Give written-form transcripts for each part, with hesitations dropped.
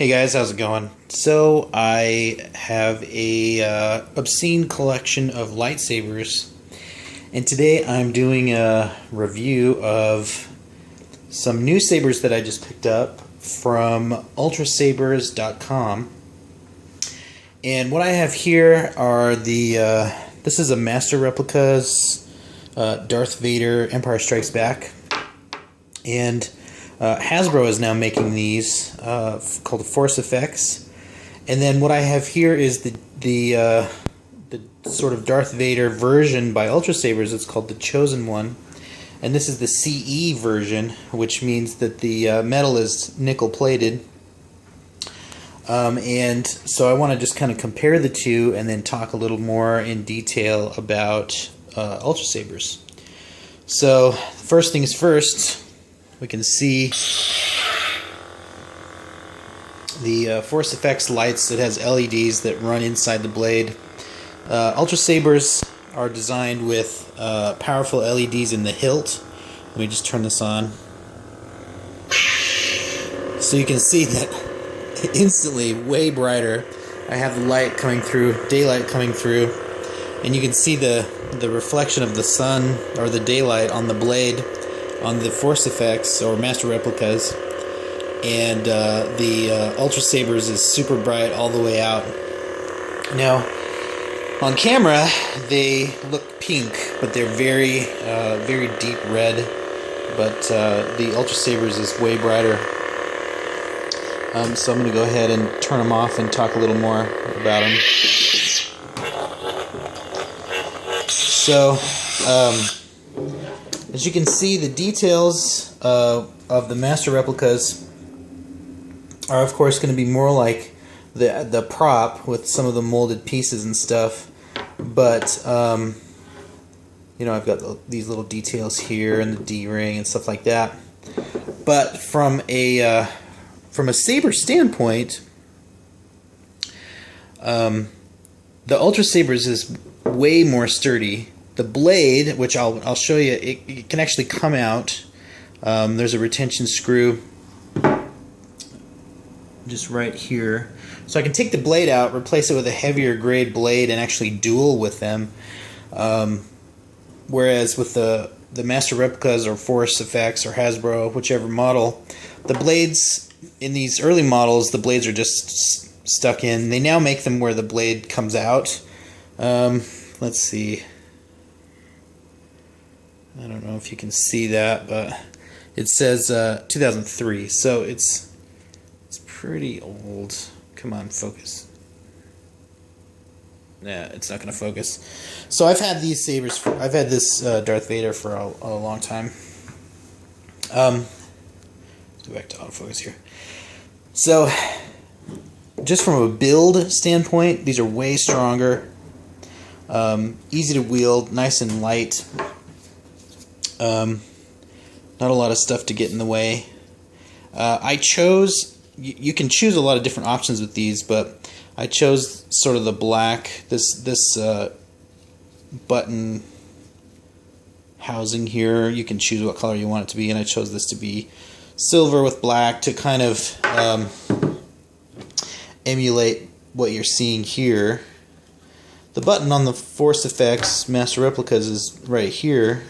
Hey guys, how's it going? So I have a obscene collection of lightsabers, and today I'm doing a review of some new sabers that I just picked up from Ultrasabers.com. And what I have here are this is a Master Replicas Darth Vader Empire Strikes Back, and Hasbro is now making these called the Force Effects. And then what I have here is the sort of Darth Vader version by Ultrasabers. It's called the Chosen One, and this is the CE version, which means that the metal is nickel plated. And so I want to just kind of compare the two and then talk a little more in detail about Ultrasabers. So first things first, we can see the Force Effects lights that has LEDs that run inside the blade. Ultrasabers are designed with powerful LEDs in the hilt. Let me just turn this on. So you can see that instantly way brighter. I have the light coming through, daylight coming through, and you can see the reflection of the sun or the daylight on the blade on the Force Effects or Master Replicas, and the Ultrasabers is super bright all the way out. Now, on camera they look pink, but they're very very deep red. But the Ultrasabers is way brighter. So I'm going to go ahead and turn them off and talk a little more about them. So, as you can see, the details of the Master Replicas are, of course, going to be more like the prop with some of the molded pieces and stuff. But you know, I've got these little details here and the D-ring and stuff like that. But from a saber standpoint, the Ultrasabers is way more sturdy. The blade, which I'll show you, it can actually come out. There's a retention screw just right here. So I can take the blade out, replace it with a heavier grade blade, and actually duel with them. Whereas with the Master Replicas or Force Effects or Hasbro, whichever model, the blades in these early models, the blades are just stuck in. They now make them where the blade comes out. Let's see. I don't know if you can see that, but it says 2003, so it's pretty old. Come on, focus. Yeah, it's not going to focus. So I've had these sabers I've had this Darth Vader for a long time. Let's go back to autofocus here. So, just from a build standpoint, these are way stronger. Easy to wield, nice and light. Not a lot of stuff to get in the way. I chose, you can choose a lot of different options with these, but I chose sort of the black, this button housing here. You can choose what color you want it to be, and I chose this to be silver with black to kind of emulate what you're seeing here. The button on the Force Effects Master Replicas is right here,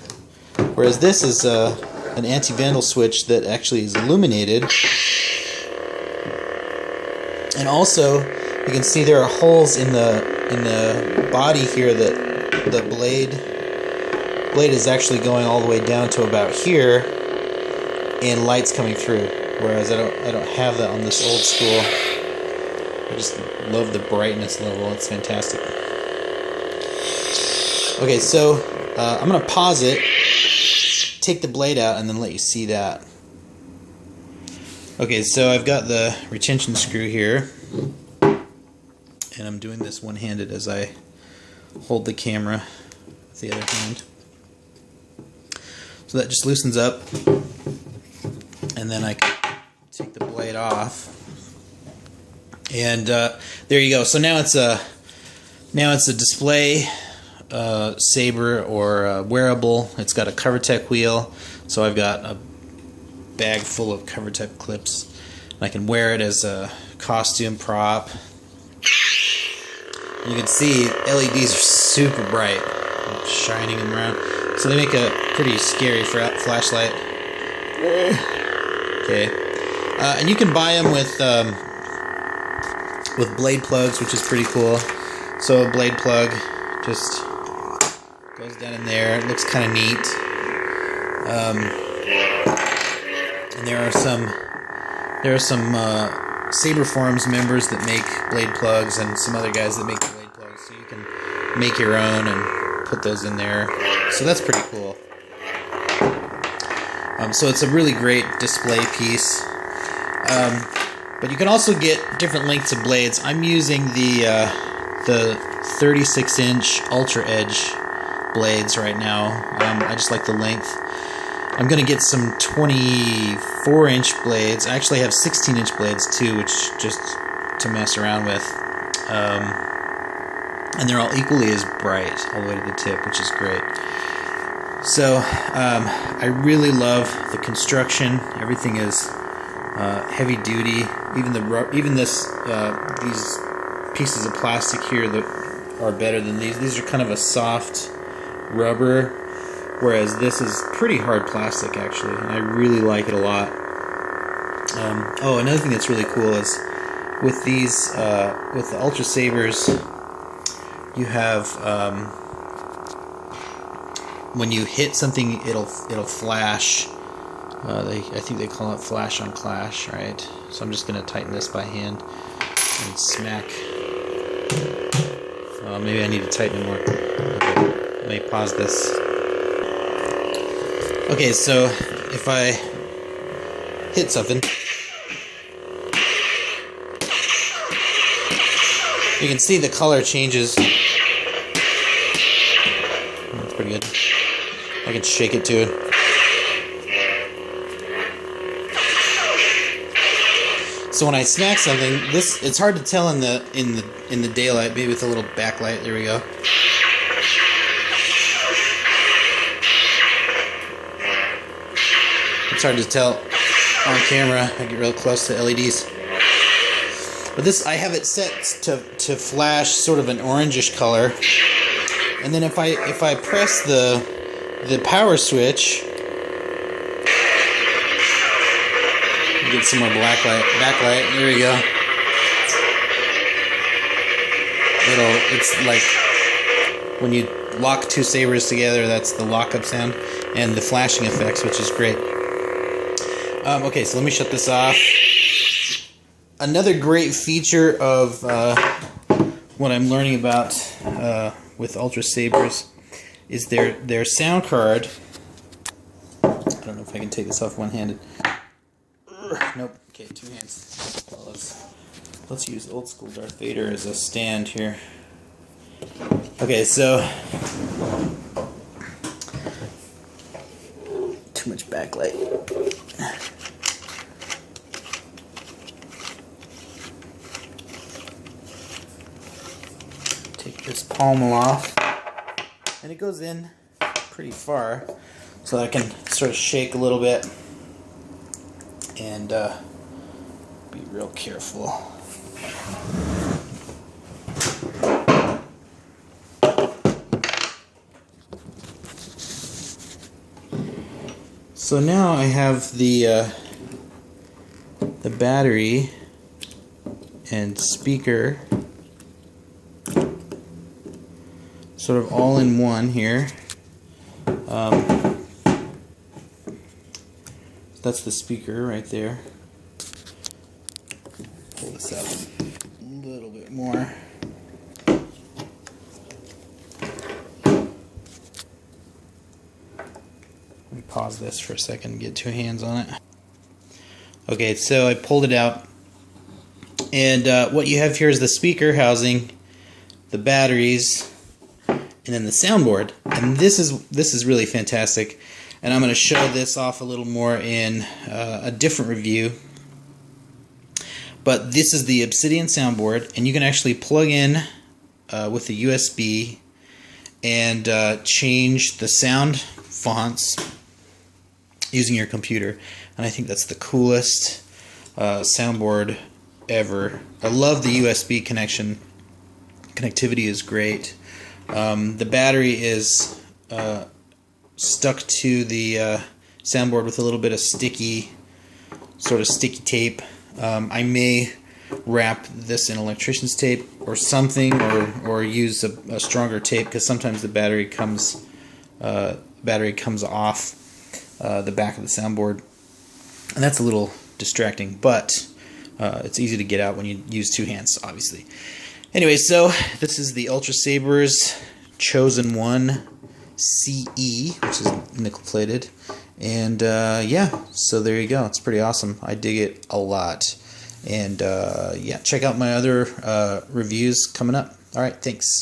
whereas this is an anti-vandal switch that actually is illuminated. And also, you can see there are holes in the body here that the blade is actually going all the way down to about here, and light's coming through. Whereas I don't have that on this old school. I just love the brightness level. It's fantastic. Okay, so I'm gonna pause it, take the blade out, and then let you see that. Okay, so I've got the retention screw here, and I'm doing this one-handed as I hold the camera with the other hand. So that just loosens up, and then I can take the blade off, and there you go. So now it's a display saber or wearable. It's got a CoverTech wheel, so I've got a bag full of CoverTech clips. I can wear it as a costume prop. You can see LEDs are super bright, shining them around, so they make a pretty scary flashlight. Okay, and you can buy them with blade plugs, which is pretty cool. So a blade plug just goes down in there. It looks kind of neat. And there are some Saber Forums members that make blade plugs, and some other guys that make blade plugs. So you can make your own and put those in there. So that's pretty cool. So it's a really great display piece. But you can also get different lengths of blades. I'm using the 36-inch Ultra Edge blades right now. I just like the length. I'm going to get some 24-inch blades. I actually have 16-inch blades too, which just to mess around with. And they're all equally as bright all the way to the tip, which is great. So I really love the construction. Everything is heavy duty. Even these pieces of plastic here that are better than these. These are kind of a soft rubber, whereas this is pretty hard plastic actually, and I really like it a lot. Oh, another thing that's really cool is with these with the Ultrasabers, you have when you hit something, it'll flash. I think they call it flash on clash, right? So I'm just going to tighten this by hand and smack. Maybe I need to tighten it more. Okay, let me pause this. Okay, so if I hit something, you can see the color changes. That's pretty good. I can shake it too. So when I smack something, it's hard to tell in the daylight. Maybe with a little backlight. There we go. It's hard to tell on camera. I get real close to LEDs. But this, I have it set to flash sort of an orangish color, and then if I press the power switch, get some more backlight. There we go. It's like when you lock two sabers together. That's the lockup sound and the flashing effects, which is great. Okay, so let me shut this off. Another great feature of what I'm learning about with Ultrasabers is their sound card. I don't know if I can take this off one-handed. Nope. Okay, two hands. Well, let's use old school Darth Vader as a stand here. Okay, so too much backlight. Take this pommel off, and it goes in pretty far, so I can sort of shake a little bit and be real careful. So now I have the battery and speaker sort of all in one here. That's the speaker right there. Pull this out a little bit more. Let me pause this for a second and get two hands on it. Okay, so I pulled it out, and what you have here is the speaker housing, the batteries, and then the soundboard. And this is really fantastic. And I'm going to show this off a little more in a different review. But this is the Obsidian soundboard, and you can actually plug in with the USB and change the sound fonts using your computer. And I think that's the coolest soundboard ever. I love the USB connection. Connectivity is great. The battery is stuck to the soundboard with a little bit of sticky tape. I may wrap this in electrician's tape or something, or use a stronger tape, because sometimes the battery comes off the back of the soundboard, and that's a little distracting, but it's easy to get out when you use two hands, obviously. Anyway, so this is the Ultrasabers Chosen 1 CE, which is nickel plated, and yeah, so there you go. It's pretty awesome. I dig it a lot. And yeah, check out my other reviews coming up. Alright, thanks.